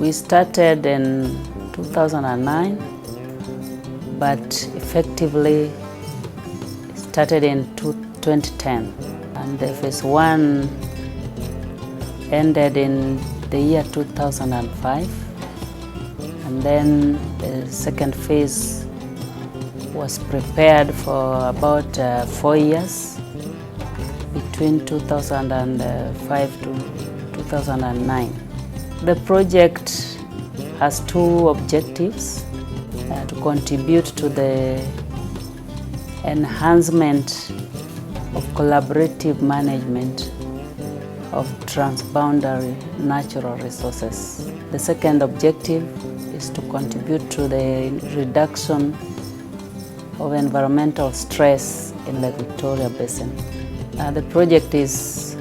We started in 2009, but effectively started in 2010. And the phase 1 ended in the year 2005. And then the second phase was prepared for about 4 years, between 2005 to 2009. The project has two objectives: to contribute to the enhancement of collaborative management of transboundary natural resources. The second objective is to contribute to the reduction of environmental stress in Lake Victoria Basin. The project is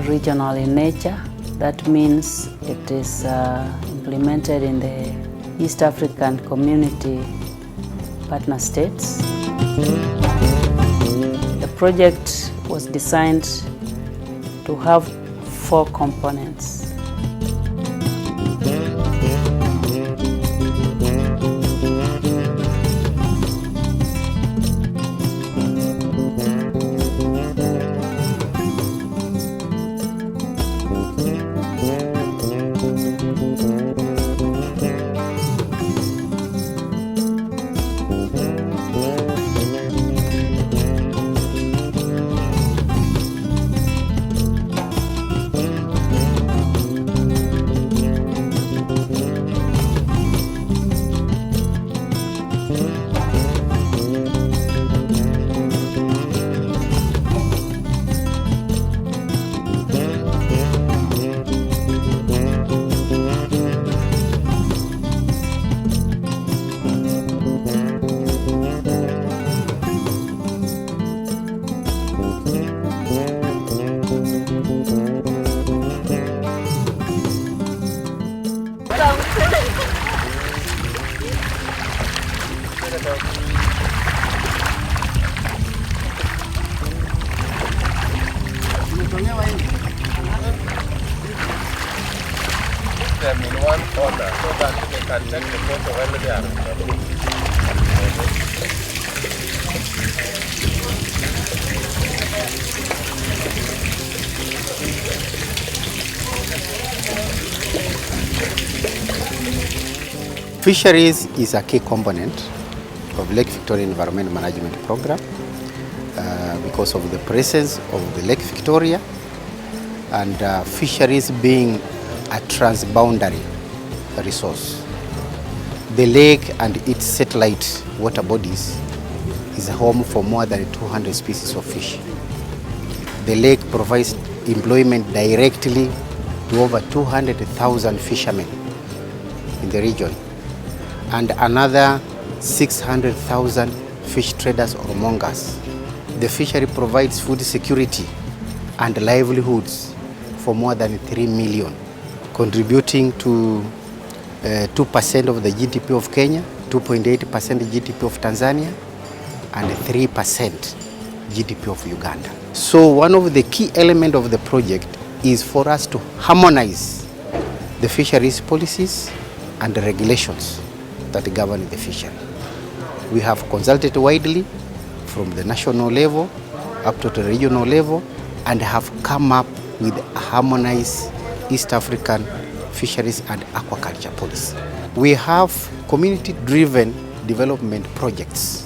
regional in nature. That means it is implemented in the East African Community partner states. The project was designed to have 4 components. Them in one corner so that they can take the photo when they are Fisheries is a key component of Lake Victoria Environment Management Program because of the presence of the Lake Victoria and fisheries being a transboundary resource. The lake and its satellite water bodies is a home for more than 200 species of fish. The lake provides employment directly to over 200,000 fishermen in the region and another 600,000 fish traders or mongers. The fishery provides food security and livelihoods for more than 3 million, contributing to 2% of the GDP of Kenya, 2.8% GDP of Tanzania, and 3% GDP of Uganda. So one of the key elements of the project is for us to harmonize the fisheries policies and the regulations that govern the fishery. We have consulted widely from the national level up to the regional level and have come up with a harmonized East African fisheries and aquaculture policy. We have community-driven development projects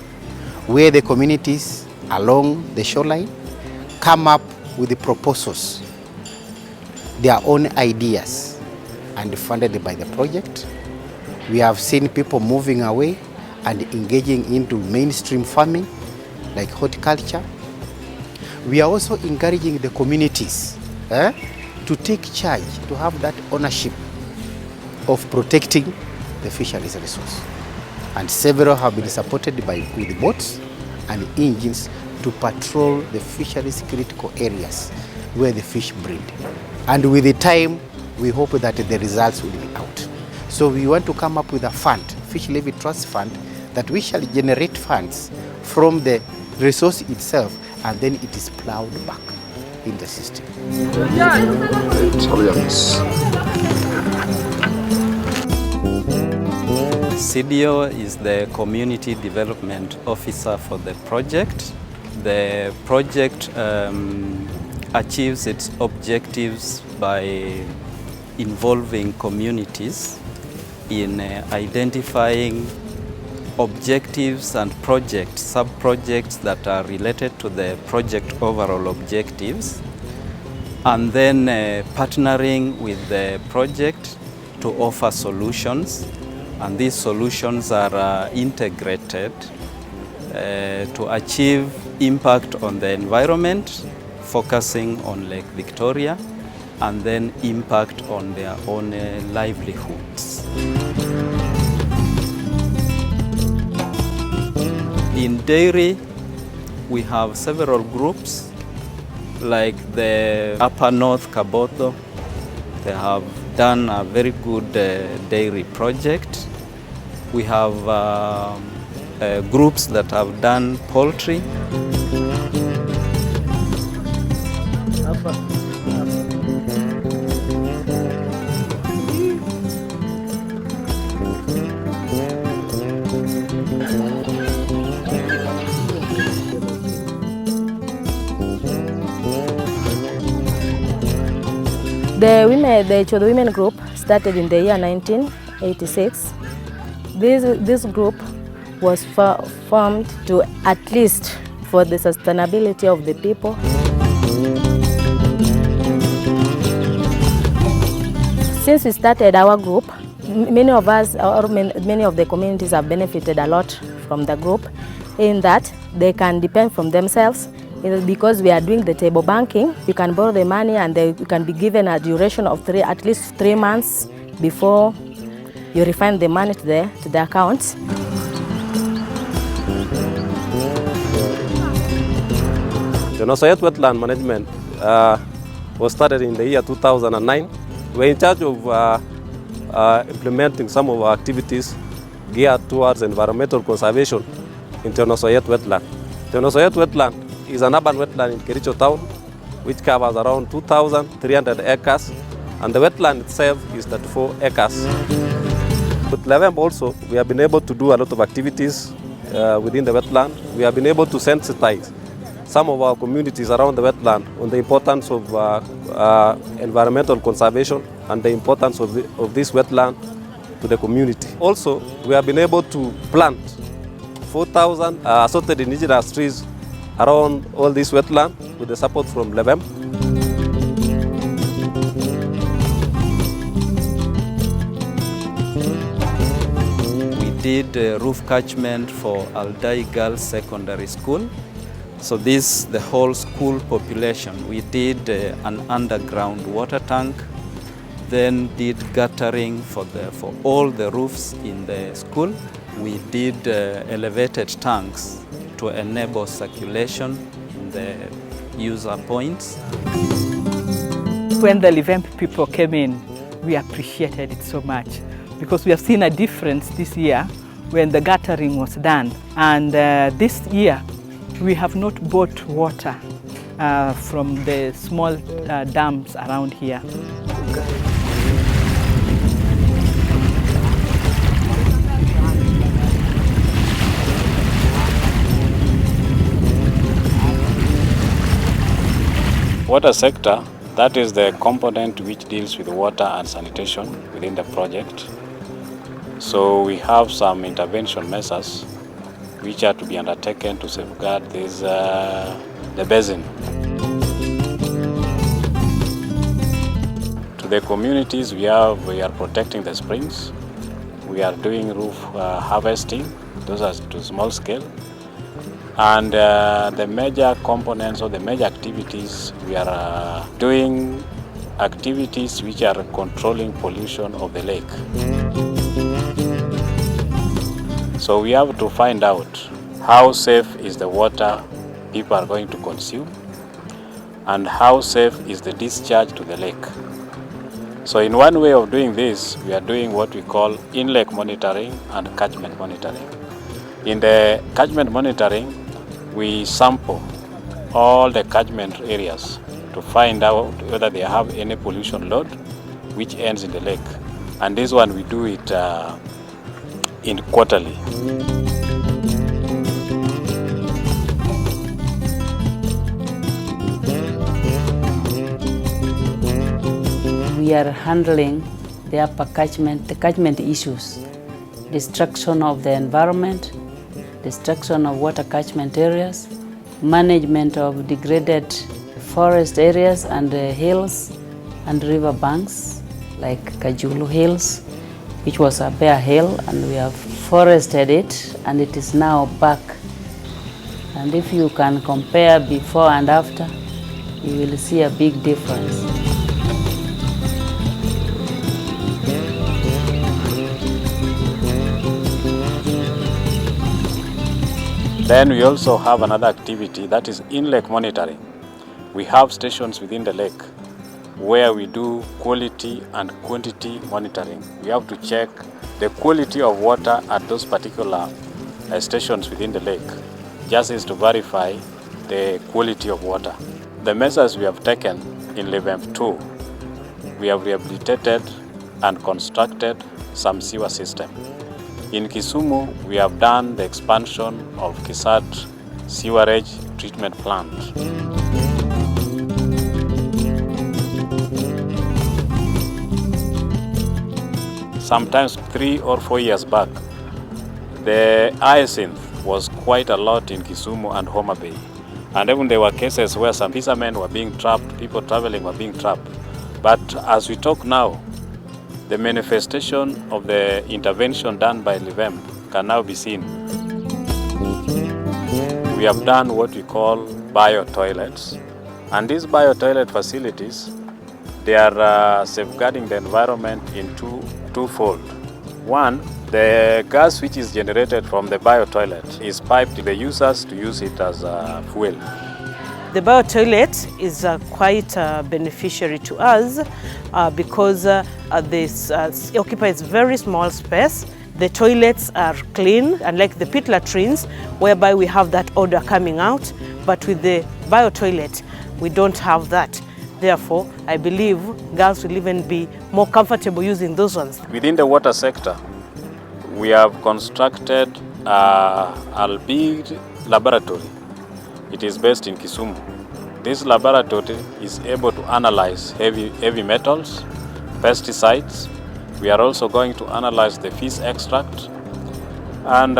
where the communities along the shoreline come up with the proposals, their own ideas, and funded by the project. We have seen people moving away and engaging into mainstream farming like horticulture. We are also encouraging the communities to take charge, to have that ownership of protecting the fisheries resource. And several have been supported with boats and engines to patrol the fisheries critical areas where the fish breed. And with the time, we hope that the results will be out. So we want to come up with a fund, Fish Levy Trust Fund, that we shall generate funds from the resource itself, and then it is plowed back in the system. CDO is the Community Development Officer for the project. The project achieves its objectives by involving communities in identifying objectives and projects, sub-projects that are related to the project overall objectives, and then partnering with the project to offer solutions, and these solutions are integrated to achieve impact on the environment, focusing on Lake Victoria, and then impact on their own livelihoods. In dairy, we have several groups, like the Upper North Kabotho. They have done a very good dairy project. We have groups that have done poultry. The women group started in the year 1986. This group was formed to at least for the sustainability of the people. Since we started our group, many of us, or many of the communities have benefited a lot from the group in that they can depend from themselves. Because we are doing the table banking, you can borrow the money and you can be given a duration of at least 3 months before you refund the money to the accounts. The Nosayet Wetland Management was started in the year 2009. We're in charge of implementing some of our activities geared towards environmental conservation in the Nosayet Wetland. The Nosayet Wetland is an urban wetland in Kericho town, which covers around 2,300 acres, and the wetland itself is 34 acres. With Lvemp also, we have been able to do a lot of activities within the wetland. We have been able to sensitize some of our communities around the wetland on the importance of environmental conservation and the importance of this wetland to the community. Also, we have been able to plant 4,000 assorted indigenous trees around all this wetland with the support from Lvemp. We did roof catchment for Aldai Girls Secondary School. So the whole school population. We did an underground water tank, then did guttering for all the roofs in the school. We did elevated tanks to enable circulation in the user points. When the Lvemp people came in, we appreciated it so much because we have seen a difference this year when the guttering was done. And this year, we have not bought water from the small dams around here. Water sector, that is the component which deals with water and sanitation within the project. So we have some intervention measures which are to be undertaken to safeguard the basin. To the communities, we are protecting the springs. We are doing roof harvesting. Those are to small scale. And the major components or the major activities, we are doing activities which are controlling pollution of the lake. So we have to find out how safe is the water people are going to consume and how safe is the discharge to the lake. So in one way of doing this, we are doing what we call in-lake monitoring and catchment monitoring. In the catchment monitoring, we sample all the catchment areas to find out whether they have any pollution load which ends in the lake. And this one we do it in quarterly. We are handling the upper catchment issues, destruction of the environment, destruction of water catchment areas, management of degraded forest areas and hills and river banks like Kajulu Hills, which was a bare hill, and we have forested it and it is now back. And if you can compare before and after, you will see a big difference. Then we also have another activity that is in-lake monitoring. We have stations within the lake where we do quality and quantity monitoring. We have to check the quality of water at those particular stations within the lake, just as to verify the quality of water. The measures we have taken in Lvemp 2, we have rehabilitated and constructed some sewer system. In Kisumu, we have done the expansion of Kisat sewerage treatment plant. Sometimes 3 or 4 years back, the hyacinth was quite a lot in Kisumu and Homa Bay. And even there were cases where some fishermen were being trapped, people traveling were being trapped. But as we talk now, the manifestation of the intervention done by Lvemp can now be seen. We have done what we call bio-toilets. And these bio-toilet facilities, they are safeguarding the environment in twofold. One, the gas which is generated from the bio-toilet is piped to the users to use it as fuel. The bio-toilet is quite beneficiary to us because this occupies very small space. The toilets are clean, unlike the pit latrines, whereby we have that odor coming out. But with the bio-toilet, we don't have that. Therefore, I believe girls will even be more comfortable using those ones. Within the water sector, we have constructed a big laboratory. It is based in Kisumu. This laboratory is able to analyze heavy metals, pesticides. We are also going to analyze the fish extract. And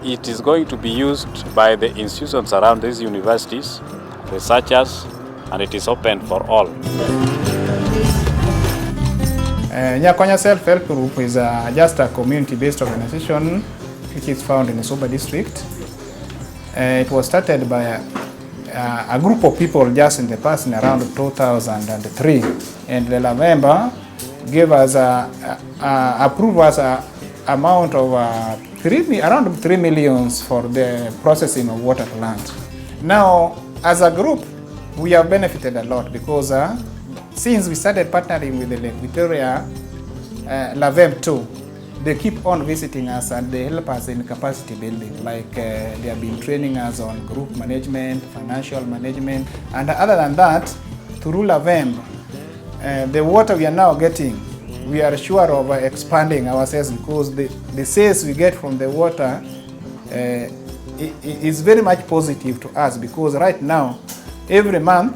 it is going to be used by the institutions around these universities, researchers, and it is open for all. Nyakonya Self-Help Group is just a community-based organization which is found in the Soba district. It was started by a group of people just in the past in around 2003, and the Lvemp gave us approved us a amount of around 3 million for the processing of water plant. Now, as a group, we have benefited a lot because since we started partnering with the Lake Victoria Lvemp 2, they keep on visiting us and they help us in capacity building. Like they have been training us on group management, financial management, and other than that, through Lvemp, the water we are now getting, we are sure of expanding our sales because the sales we get from the water is very much positive to us because right now, every month,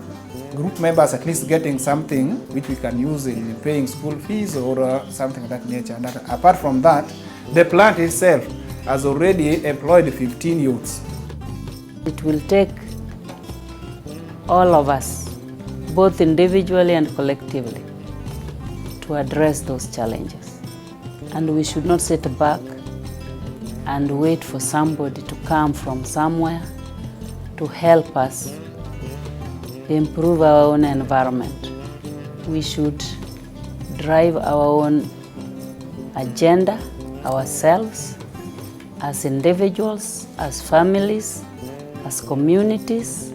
group members at least getting something which we can use in paying school fees or something of that nature. And apart from that, the plant itself has already employed 15 youths. It will take all of us, both individually and collectively, to address those challenges. And we should not sit back and wait for somebody to come from somewhere to help us improve our own environment. We should drive our own agenda ourselves as individuals, as families, as communities,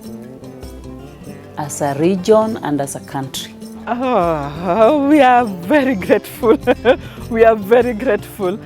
as a region and as a country. Oh, we are very grateful. We are very grateful.